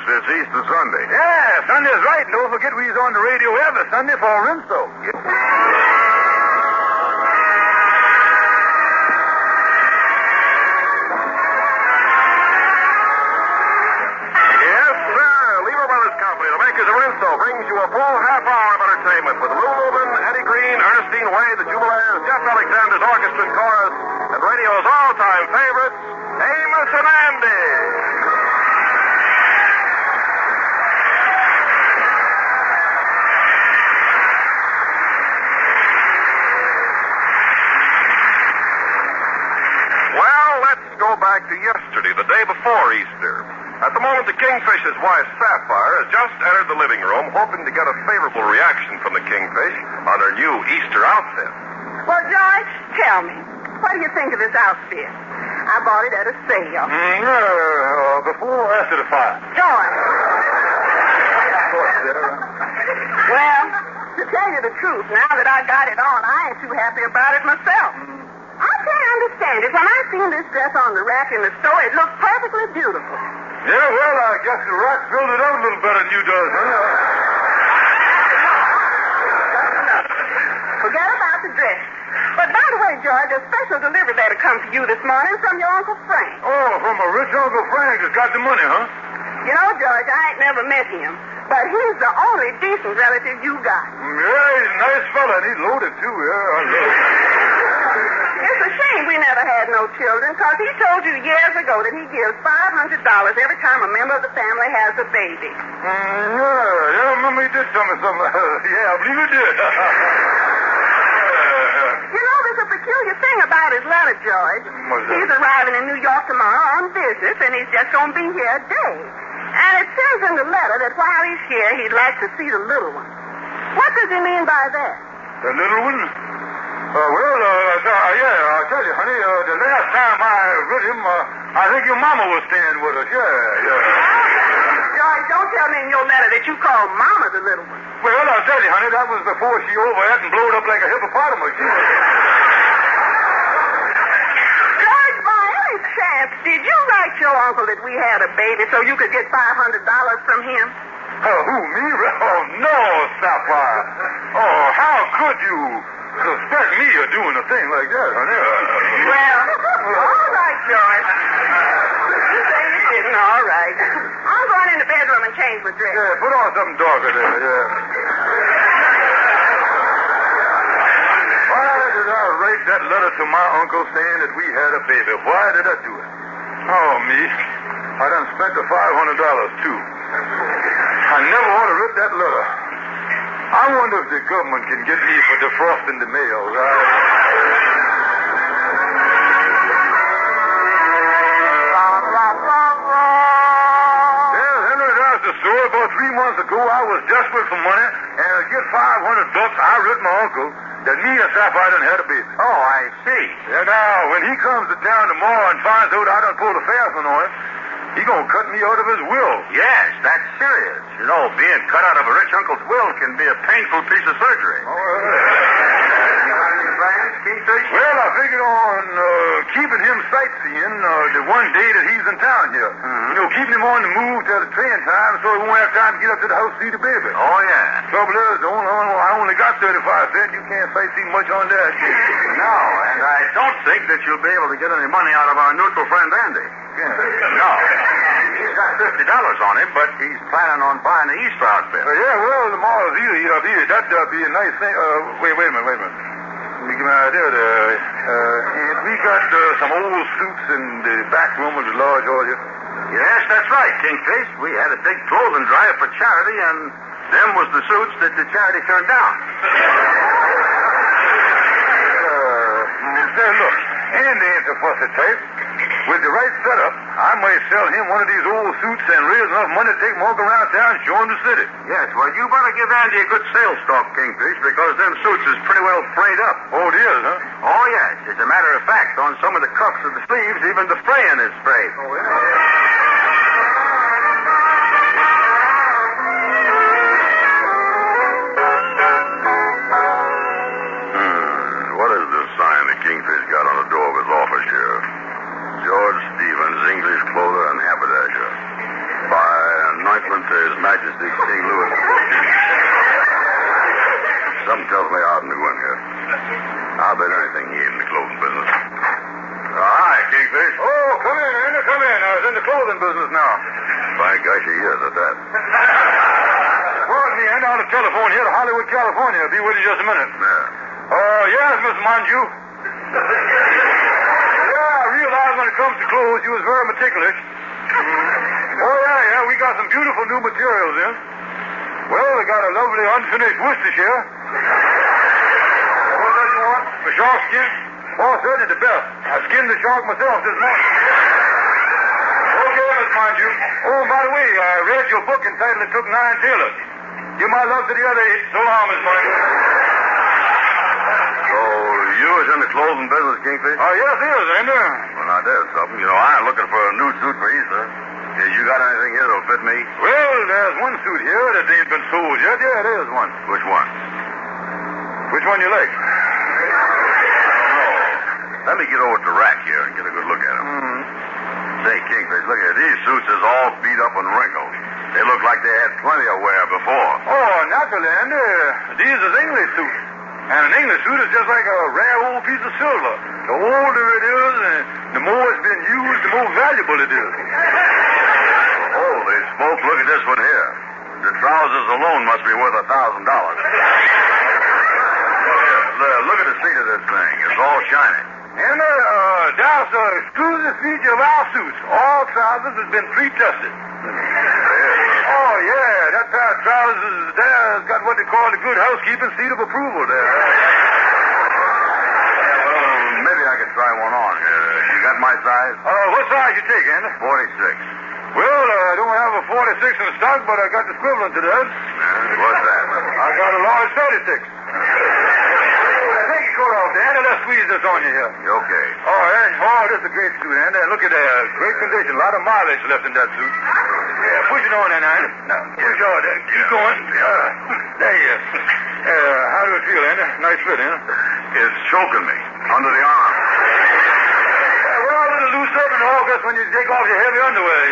Yes, it's Easter Sunday. Yeah, Sunday's right. And don't forget we's on the radio every Sunday for Rinso. Yes, sir. Lever Brothers Company, the makers of Rinso, brings you a full half hour of entertainment with Lou Lubin, Eddie Green, Ernestine Wade, the Jubilaires, Jeff Alexander's orchestra and chorus, and radio's all-time favorites, Amos and Andy. Well, let's go back to yesterday, the day before Easter. At the moment, the Kingfish's wife, Sapphire, has just entered the living room, hoping to get a favorable reaction from the Kingfish on her new Easter outfit. Well, George, tell me, what do you think of this outfit? I bought it at a sale. Before or after the fire? George. Of course, Sarah. Well, to tell you the truth, now that I got it on, I ain't too happy about it myself. I can't understand it. When I seen this dress on the rack in the store, it looked perfectly beautiful. Yeah, well, I guess the rack filled it out a little better than you does, huh? Forget about the dress. But by the way, George, a special delivery letter come to you this morning from your Uncle Frank. Oh, from a rich Uncle Frank that's got the money, huh? You know, George, I ain't never met him, but he's the only decent relative you got. Yeah, he's a nice fella, and he's loaded, too. Yeah, I love him. It's a shame we never had no children, because he told you years ago that he gives $500 every time a member of the family has a baby. Yeah, I remember he did tell me something. Yeah, I believe he did. You know, there's a peculiar thing about his letter, George. What's that? He's arriving in New York tomorrow on business, and he's just going to be here a day. And it says in the letter that while he's here, he'd like to see the little one. What does he mean by that? The little one? I'll tell you, honey, the last time I read him, I think your mama was staying with us. Yeah. George, don't tell me in your letter that you call Mama the little one. Well, I'll tell you, honey, that was before she overate and blowed up like a hippopotamus. George, by any chance, did you write your uncle that we had a baby so you could get $500 from him? Who, me? Oh, no, Sapphire. Oh, how could you suspect me of doing a thing like that, honey? Well, all right, George. You say you didn't, all right. I'm going in the bedroom and change my dress. Yeah, put on something darker there, yeah. Why did I write that letter to my uncle saying that we had a baby? Why did I do it? Oh, me. I done spent the $500, too. I never ought to write that letter. I wonder if the government can get me for defrosting the mail. Yes, Henry, that's the story. About 3 months ago, I was desperate for money, and to get $500, I wrote my uncle that me and Sapphire done had a baby. Oh, I see. Yeah, now, when he comes to town tomorrow and finds out I done pulled a fast one on him, he gonna cut me out of his will. Yes, that's serious. You know, being cut out of a rich uncle's will can be a painful piece of surgery. Oh, You got any plans, Kingfish? well, I figured on keeping him sightseeing the one day that he's in town here. Mm-hmm. You know, keeping him on the move till the train time so he won't have time to get up to the house to see the baby. Oh, yeah. Trouble is, I only got 35 cents. You can't sightsee much on that. No, and I don't think that you'll be able to get any money out of our neutral friend Andy. No. He's got $50 on him, but he's planning on buying the Easter outfit. Yeah, well, tomorrow's Easter. That'd be a nice thing. Wait a minute. Let me give you an idea there. And we got some old suits in the back room of the lodge hall here. Yes, that's right, Kingfish. We had a big clothing drive for charity, and them was the suits that the charity turned down. Say, look, Andy ain't the fussy type. With the right setup, I might sell him one of these old suits and raise enough money to take him walk around town and show him the city. Yes, well, you better give Andy a good sales talk, Kingfish, because them suits is pretty well frayed up. Oh, it is, huh? Oh, yes. As a matter of fact, on some of the cuffs of the sleeves, even the fraying is frayed. Oh, yeah? What is this sign that Kingfish got on the door of his office here? George Stevens, English clother and haberdasher. By His Majesty King Louis XIV. Something tells me I oughtn't to go in here. I'll bet anything he ain't in the clothing business. Hi, Kingfish. Oh, come in, Andy, come in. I was in the clothing business now. By gosh, he is at that. Pardon me, Andy, on the telephone here to Hollywood, California. I'll be with you just a minute. Yeah. Yes, Miss Monju. Yeah, I realized when it comes to clothes, you was very meticulous. Oh, yeah, we got some beautiful new materials in. Well, we got a lovely unfinished Worcestershire. What does you want? The shark skin? Oh, certainly the best. I skinned the shark myself this morning. Okay, Miss Monju. Oh, by the way, I read your book entitled It Took 9 Tailors. Give my love to the other 8. So long, Miss Monju. So, you was in the clothing business, Kingfish? Oh, yes, yes, Andy. Well, now, there's something. You know, I ain't looking for a new suit for Easter. You got anything here that'll fit me? Well, there's one suit here that ain't been sold yet. Yeah, there's one. Which one? Which one you like? Let me get over to the rack here and get a good look at them. Say, Kingfish, look at these suits is all beat up and wrinkled. They look like they had plenty of wear before. Oh, naturally, Andy. These is English suits. And an English suit is just like a rare old piece of silver. The older it is, and the more it's been used, the more valuable it is. Holy smoke, look at this one here. The trousers alone must be worth $1,000. Look at the seat of this thing. It's all shiny. And that's the exclusive feature of our suits. All trousers has been pre-tested. Oh, yeah, that pair of trousers there has got what they call the good housekeeping seal of approval there. Well, maybe I could try one on here. You got my size? What size you take, Andy? 46. Well, I don't have a 46 in stock, but I got the equivalent to that. What's that? I got a large 36. Take your coat off, Andy. Let's squeeze this on you here. Okay. Oh, yeah? Oh, this is a great suit, Andy. Look at that. Great condition. A lot of mileage left in that suit. Yeah, push it on there, Andy. Now, push on there. Keep going. There you are. How do it feel, Andy? Nice fit, huh? It's choking me under the arm. Well, a little loose up in August when you take off your heavy underwear.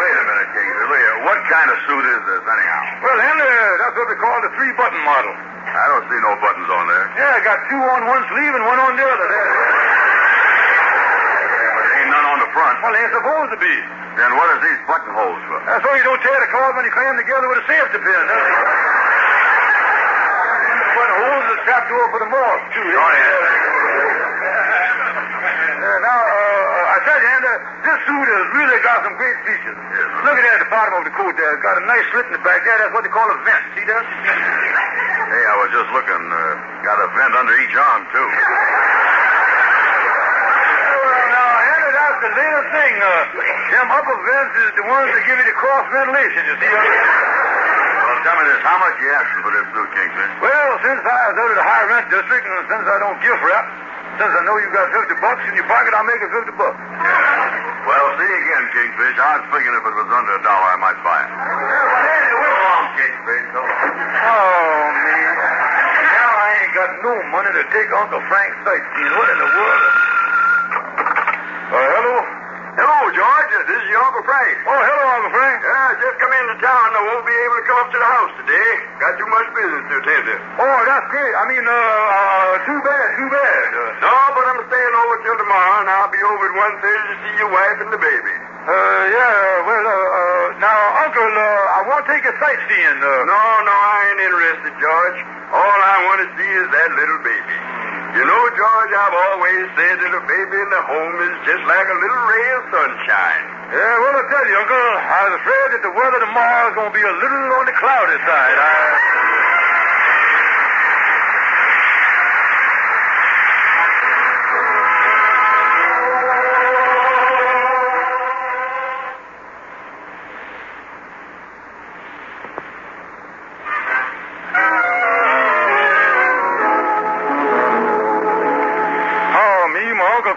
Wait a minute, Kingfish. What kind of suit is this, anyhow? Well, Andy, that's what they call the 3-button model. I don't see no buttons on there. Yeah, I got 2 on one sleeve and 1 on the other. There. But there ain't none on the front. Well, they ain't supposed to be. Then what are these buttonholes for? That's so you don't tear the cloth when you clam together with a safety pin. The buttonholes are strapped to for the morgue, too. Oh, yeah. Now, I tell you, Andy, this suit has really got some great features. Yes. Look at that at the bottom of the coat there. It's got a nice slit in the back there. That's what they call a vent. See that? Hey, I was just looking. Got a vent under each arm, too. Well, now, Andy, that's the latest thing. Them upper vents is the ones that give you the cross ventilation, you see? Well, tell me this. How much you asking for this suit, Kingfish? Well, since I was out of the high rent district, and since I don't gift wrap, since I know you got $50 in your pocket, I'll make it $50. Well, see you again, Kingfish. I was figuring if it was under $1, I might buy it. So long, Kingfish. So long. Oh, man. Now I ain't got no money to take Uncle Frank sightseeing. What in the world? Hello? Hello, George. This is your Uncle Frank. Oh, hello, Uncle Frank. Yeah, I just come into town. I won't be able to come up to the house today. Got too much business to attend to. Oh, that's great. I mean, too bad. No, but I'm staying over till tomorrow, and I'll be over at 1:30 to see your wife and the baby. Now, Uncle, I won't take you sightseeing. No, I ain't interested, George. All I want to see is that little baby. You know, George, I've always said that a baby in the home is just like a little ray of sunshine. Yeah, well, I tell you, Uncle, I was afraid that the weather tomorrow is going to be a little on the cloudy side.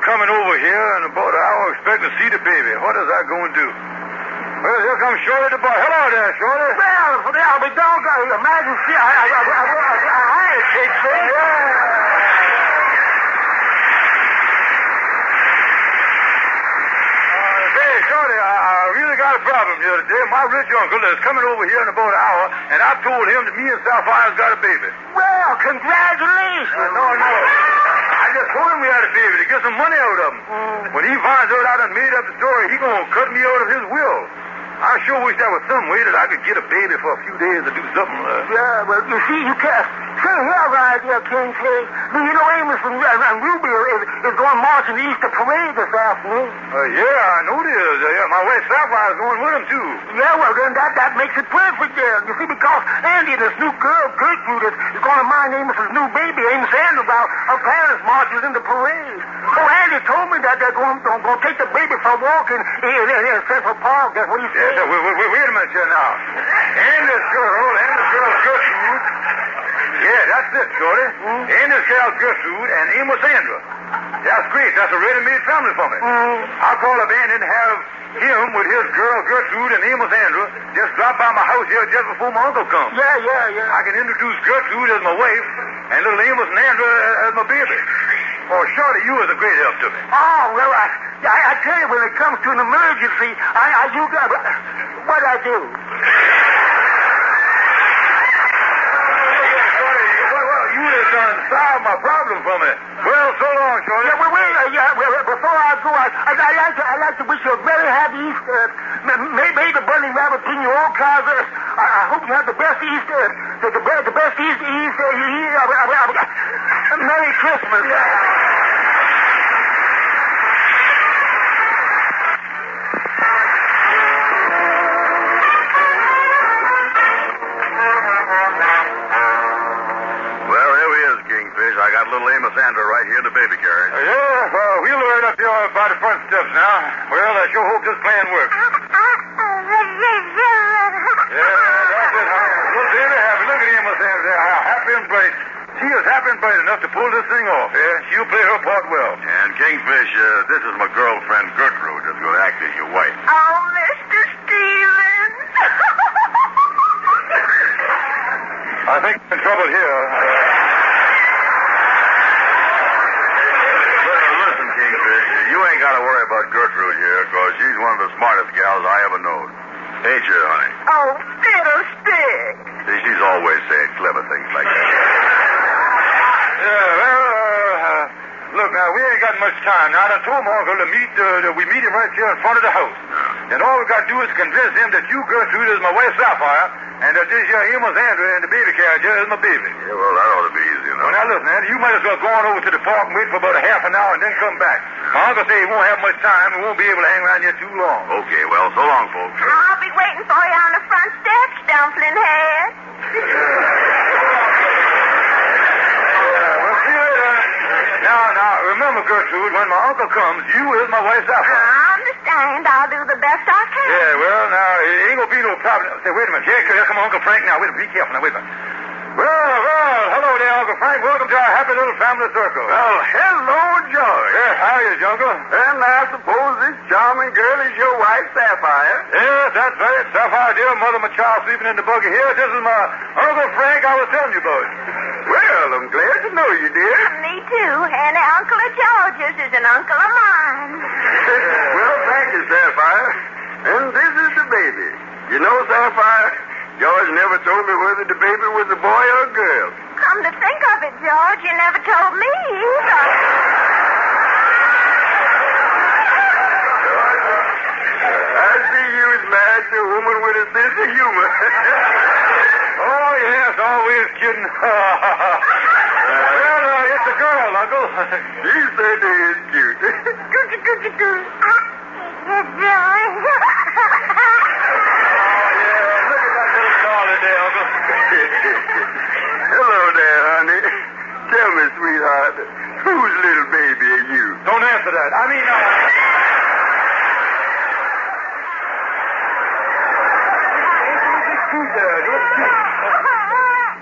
Coming over here in about an hour expecting to see the baby. What is I going to do? Well, here comes Shorty the boy. Hello there, Shorty. Well, I'll be doggone. Imagine, see, I ain't take things. Hey, Shorty, I really got a problem the other day. My rich uncle is coming over here in about an hour, and I told him that me and Sapphire's got a baby. Well, congratulations. No. I just told him we had a baby to get some money out of him. When he finds out I done made up the story, he gonna cut me out of his will. I sure wish there was some way that I could get a baby for a few days to do something. Yeah, well, you see, you can't. Say here, right here, Kingfish. You know, Amos and Ruby is going marching the Easter parade this afternoon. Yeah, I know it is. My wife Sapphire's going with him, too. Yeah, well, then that makes it perfect there. You see, because Andy, this new girl, Gertrude, is going to mind Amos's new baby, Amos Andrew, about her parents marches in the parade. Oh, Andy told me that they're going to take the baby for a walk in Central Park. That's what he said. Yeah, wait a minute here now. And this girl, Gertrude. Yeah, that's it, Shorty. And this girl, Gertrude, and Amos Andrew. That's great. That's a ready-made family for me. I'll call up Andy and have him with his girl, Gertrude, and Amos Andrew just drop by my house here just before my uncle comes. Yeah. I can introduce Gertrude as my wife and little Amos and Andrew as my baby. Oh, Shorty, you was a great help to me. Oh, well, I tell you, when it comes to an emergency, what'd I do? You have done solved my problem for me. Well, so long, Shorty. Yeah, well, before I go, I'd like to wish you a very happy Easter. May the bunny rabbit bring you all kinds of... I hope you have the best Easter. The best Easter. Merry Christmas. I got little Amos Andrew right here in the baby carriage. We'll load up here by the front steps now. Well, I sure hope this plan works. Yeah, that's it, honey. Little baby happy. Look at Amos Andrew there. How happy and bright. She is happy and bright enough to pull this thing off. Yeah, she'll play her part well. And Kingfish, this is my girlfriend, Gertrude, that's going to act as your wife. Oh, Mr. Stevens. I think I'm in trouble here. You ain't got to worry about Gertrude here, because she's one of the smartest gals I ever known. Ain't you, honey? Oh, fiddlestick. See, she's always saying clever things like that. Look, now, we ain't got much time. Now, I told my uncle we meet him right here in front of the house. And all we got to do is convince him that you, Gertrude, is my wife, Sapphire, and that this here Amos Andrew in the baby carriage here is my baby. Yeah, well, that ought to be easy enough. Well, now, listen, Andy, you might as well go on over to the park and wait for about a half an hour and then come back. My uncle say he won't have much time. He won't be able to hang around here too long. Okay, well, so long, folks. I'll be waiting for you on the front steps, Dumpling Head. Well, see you later. Now, remember, Gertrude, when my uncle comes, you is my wife, Sapphire. I understand. I'll do the best I can. Yeah, well, now, it ain't gonna be no problem. Say, wait a minute. Here come Uncle Frank now. Wait a minute. Be careful now. Wait a minute. Well, hello there, Uncle Frank. Welcome to our happy little family circle. Well, hello, George. Yeah, how are you, Uncle? And I suppose this charming girl is your wife, Sapphire. Yes, that's right. Sapphire, dear, mother, my child sleeping in the buggy here. This is my Uncle Frank I was telling you about. Well, I'm glad to know you, dear. Me too. And the uncle of George's is an uncle of mine. Well, thank you, Sapphire. And this is the baby. You know, Sapphire, George never told me whether the baby was a boy or a girl. Come to think of it, George, you never told me either. I see you is married to a woman with a sense of humor. Oh, yes, always kidding. Well, it's a girl, Uncle. She certainly is cute. Hello there, honey. Tell me, sweetheart, whose little baby are you? Don't answer that. I mean,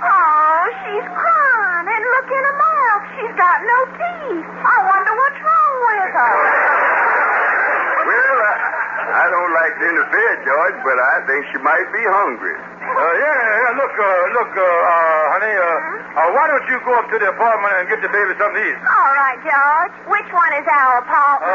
Oh, she's crying, and look in her mouth. She's got no teeth. I wonder what's wrong with her. Well, I don't like to interfere, George, but I think she might be hungry. Look, honey, why don't you go up to the apartment and get the baby something to eat? All right, George. Which one is our apartment?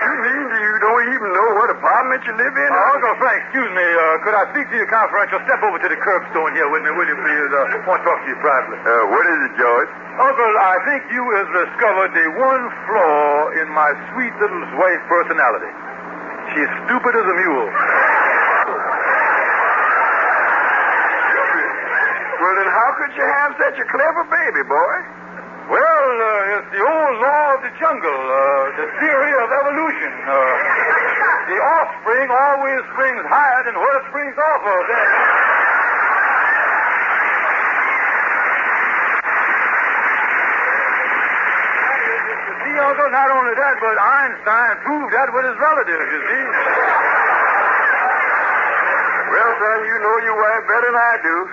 You mean you don't even know what apartment apartment you live in? Uncle Frank, excuse me. Could I speak to you confidential? Step over to the curbstone here with me, will you, please? I want to talk to you privately. What is it, George? Uncle, I think you have discovered the one flaw in my sweet little wife's personality. She's stupid as a mule. Well, then how could you have such a clever baby, boy? Well, it's the old law of the jungle, the theory of evolution. The offspring always springs higher than what it springs off of. You see, Uncle, not only that, but Einstein proved that with his relatives, you see. Well, son, you know your wife better than I do.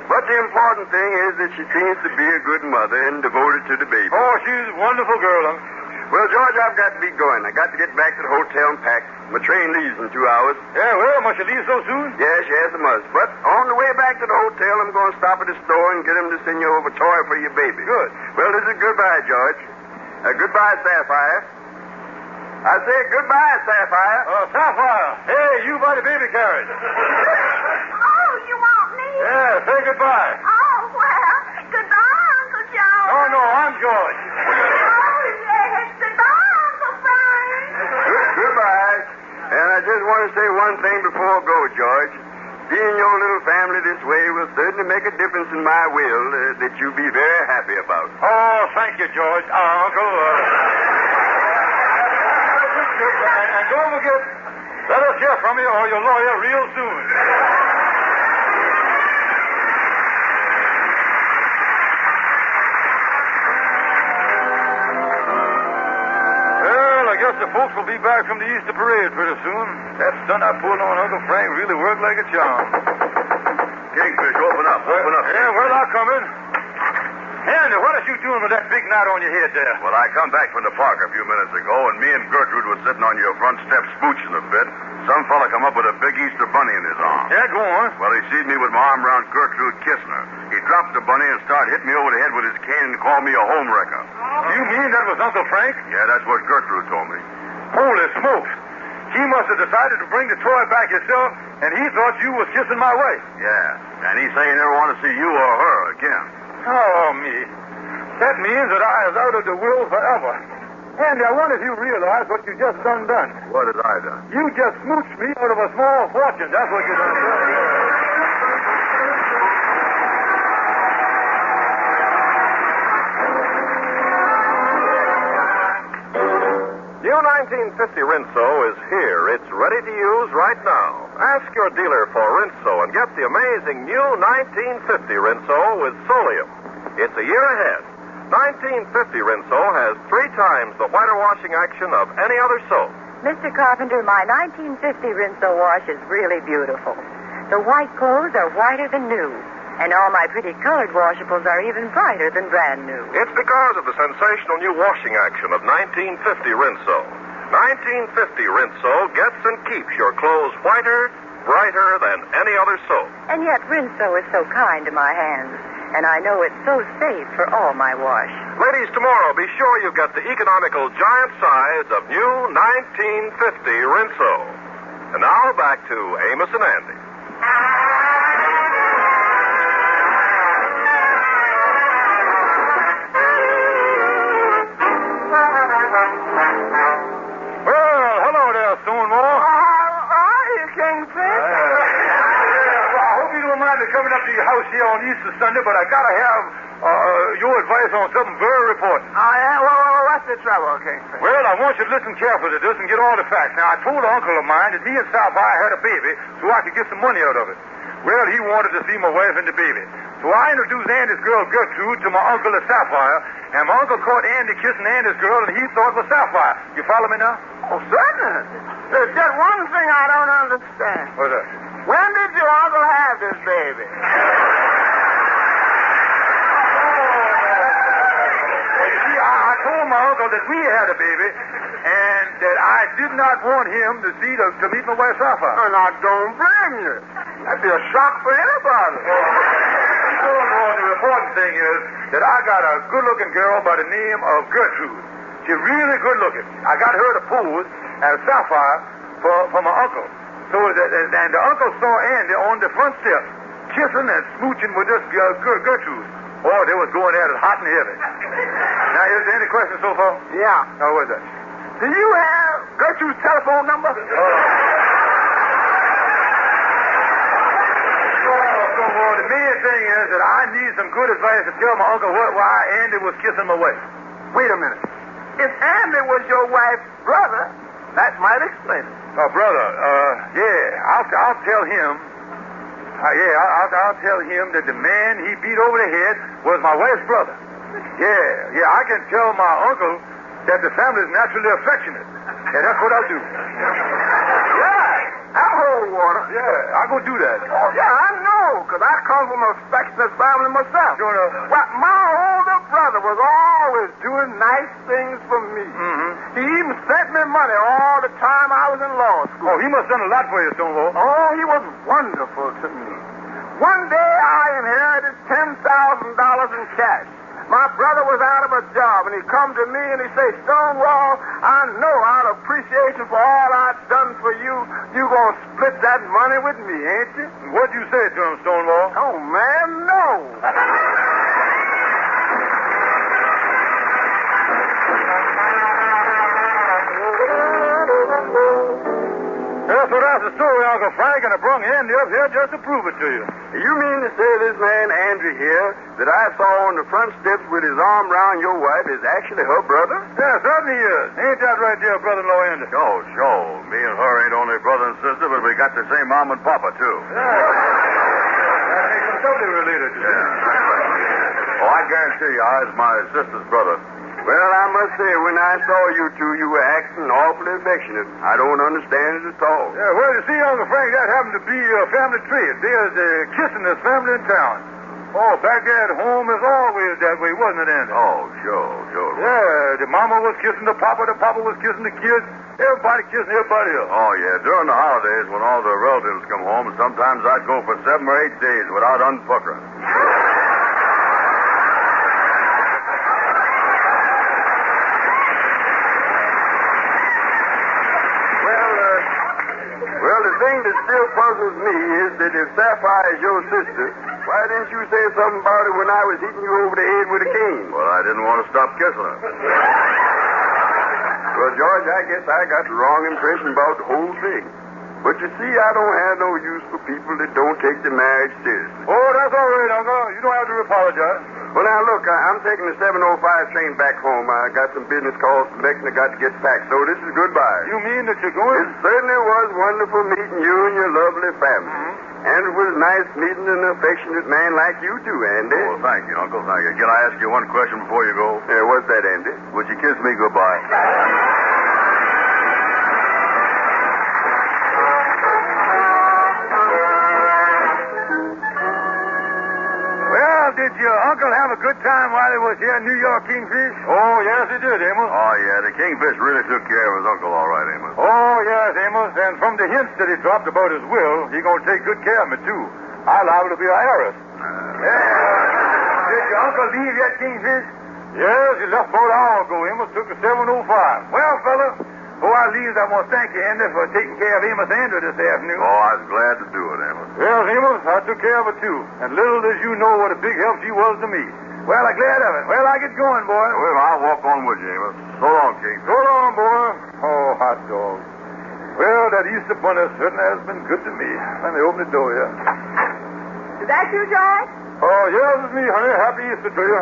But the important thing is that she seems to be a good mother and devoted to the baby. Oh, she's a wonderful girl, Uncle. Well, George, I've got to be going. I got to get back to the hotel and pack. My train leaves in 2 hours. Yeah, well, must you leave so soon? Yes, I must. But on the way back to the hotel, I'm going to stop at the store and get them to send you over a toy for your baby. Good. Well, this is goodbye, George. Goodbye, Sapphire. I say goodbye, Sapphire. Sapphire. Hey, you by the baby carriage. Oh, you want me? Yeah, say goodbye. Oh, well, goodbye, Uncle George. No, I'm George. Oh, yes, goodbye, Uncle Frank. Goodbye. And I just want to say one thing before I go, George. Seeing your little family this way will certainly make a difference in my will that you'll be very happy about. Oh, thank you, George. Uncle. And don't forget, let us hear from you or your lawyer real soon. Well, I guess the folks will be back from the Easter parade pretty soon. That stunt I pulled on Uncle Frank really worked like a charm. Kingfish, open up. Yeah, well, I'll come in. Andy, what are you doing with that big knot on your head there? Well, I come back from the park a few minutes ago, and me and Gertrude were sitting on your front step smooching a bit. Some fella come up with a big Easter bunny in his arm. Yeah, go on. Well, he sees me with my arm around Gertrude kissing her. He dropped the bunny and started hitting me over the head with his cane and called me a home wrecker. You mean that was Uncle Frank? Yeah, that's what Gertrude told me. Holy smokes. He must have decided to bring the toy back himself, and he thought you was kissing my wife. Yeah, and he say he never want to see you or her again. Oh, me. That means that I is out of the will forever. Andy, I wonder if you realize what you just done. What had I done? You just smooched me out of a small fortune. That's what you done. New 1950 Rinso is here. It's ready to use right now. Ask your dealer for Rinso and get the amazing new 1950 Rinso with Solium. It's a year ahead. 1950 Rinso has 3 times the whiter washing action of any other soap. Mr. Carpenter, my 1950 Rinso wash is really beautiful. The white clothes are whiter than new, and all my pretty colored washables are even brighter than brand new. It's because of the sensational new washing action of 1950 Rinso. 1950 Rinso gets and keeps your clothes whiter, brighter than any other soap. And yet Rinso is so kind to my hands, and I know it's so safe for all my wash. Ladies, tomorrow, be sure you get the economical giant size of new 1950 Rinso. And now, back to Amos and Andy. Well, hello there, Stonewall. Are you, Kingfish? I hope you don't mind me coming up to your house here on Easter Sunday, but I gotta have your advice on something very important. Oh, yeah? Well, what's the trouble, Kingfish? Well, I want you to listen carefully to this and get all the facts. Now, I told an uncle of mine that me and Sapphire had a baby so I could get some money out of it. Well, he wanted to see my wife and the baby. So I introduced Andy's girl, Gertrude, to my uncle at Sapphire, and my uncle caught Andy kissing Andy's girl, and he thought it was Sapphire. You follow me now? Oh, certainly. There's just one thing I don't understand. What's that? When did your uncle have this baby? You see, I told my uncle that we had a baby, and that I did not want him to meet my wife Sapphire. And I don't blame you. That'd be a shock for anybody. The important thing is that I got a good-looking girl by the name of Gertrude. She's really good-looking. I got her to pose as Sapphire for my uncle. So, and the uncle saw Andy on the front step, kissing and smooching with this Gertrude. Oh, they was going at it hot and heavy. Now, is there any questions so far? Yeah. Oh, what's that? Do you have Gertrude's telephone number? Well, the main thing is that I need some good advice to tell my uncle why Andy was kissing my wife. Wait a minute. If Andy was your wife's brother, that might explain it. Oh, brother, I'll tell him. I'll tell him that the man he beat over the head was my wife's brother. Yeah, I can tell my uncle that the family is naturally affectionate. And that's what I'll do. Yeah, I'll hold water. Yeah, I'll go do that. Oh, yeah, I know, because I come from a affectionate family myself. You know. Well, my older brother was always doing nice things for me. Mm-hmm. He even sent me money all the time I was in law school. Oh, he must have done a lot for you, Stonewall. Oh, he was wonderful to me. One day I inherited $10,000 in cash. My brother was out of a job, and he come to me and he say, Stonewall, I know out of appreciation for all I've done for you, you gonna split that money with me, ain't you? What'd you say to him, Stonewall? Oh, man, no. Yes, well, that's the story, Uncle Frank, and I brung Andy up here just to prove it to you. You mean to say this man, Andrew, here, that I saw on the front steps with his arm around your wife is actually her brother? Yeah, certainly he is. Ain't that right there, brother-in-law Andy? Sure. Me and her ain't only brother and sister, but we got the same mom and papa, too. Yeah. That makes them doubly related. Yeah. Oh, I guarantee you, I was my sister's brother. Well, I must say, when I saw you two, you were acting awfully affectionate. I don't understand it at all. Yeah, well, you see, Uncle Frank, that happened to be a family trait. There's the kissingest family in town. Oh, back there at home is always that way, wasn't it, Andy? Oh, sure. Yeah, the mama was kissing the papa was kissing the kids. Everybody kissing everybody else. Oh, yeah. During the holidays, when all the relatives come home, sometimes I'd go for 7 or 8 days without unpuckering. Well, the thing that still puzzles me is that if Sapphire is your sister, why didn't you say something about it when I was hitting you over the head with a cane? Well, I didn't want to stop kissing her. Well, George, I guess I got the wrong impression about the whole thing. But you see, I don't have no use for people that don't take the marriage seriously. Oh, that's all right, Uncle. You don't have to apologize. Well, now, look, I'm taking the 7:05 train back home. I got some business calls from Mexico. I got to get packed. So this is goodbye. You mean that you're going? It certainly was wonderful meeting you and your lovely family. Mm-hmm. And it was nice meeting an affectionate man like you too, Andy. Well, thank you, Uncle. Thank you. Can I ask you one question before you go? Yeah, what's that, Andy? Would you kiss me goodbye? Did your uncle have a good time while he was here in New York, Kingfish? Oh, yes, he did, Amos. Oh, yeah. The Kingfish really took care of his uncle all right, Amos. Oh, yes, Amos. And from the hints that he dropped about his will, he's going to take good care of me, too. I'll liable to be an heiress. Did your uncle leave yet, Kingfish? Yes, he left about an hour ago. Amos took the 7:05. Well, fella, before I leave, I want to thank you, Andy, for taking care of Amos Andrew this afternoon. Oh, I was glad to do it, Amos. Well, Amos, I took care of her, too. And little as you know what a big help she was to me. Well, I'm glad of it. Well, I get going, boy. Well, I'll walk on with you, Amos. So long, King. So long, boy. Oh, hot dog. Well, that Easter bunny certainly has been good to me. Let me open the door here. Is that you, George? Oh, yes, it's me, honey. Happy Easter to you.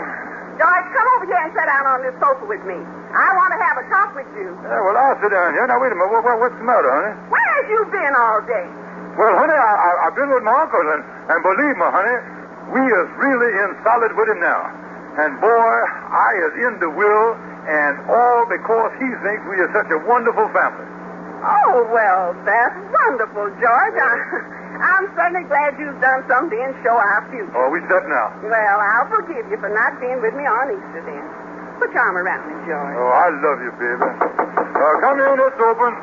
George, come over here and sit down on this sofa with me. I want to have a talk with you. Yeah, well, I'll sit down here. Now, wait a minute. What's the matter, honey? Where have you been all day? Well, honey, I've been with my uncle, and believe me, honey, we is really in solid with him now. And, boy, I is in the will, and all because he thinks we are such a wonderful family. Oh, well, that's wonderful, George. I'm certainly glad you've done something to show our future. Oh, we set now. Well, I'll forgive you for not being with me on Easter then. Put your arm around me, George. Oh, I love you, baby. Come in, it's open.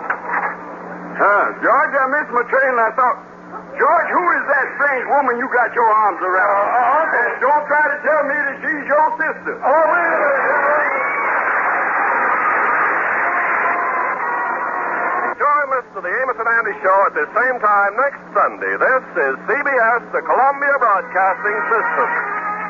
George, I missed my train. I thought, George, who is that strange woman you got your arms around? Uncle. Don't try to tell me that she's your sister. Oh, wait a minute. sure and listen to the Amos and Andy Show at the same time next Sunday. This is CBS, the Columbia Broadcasting System.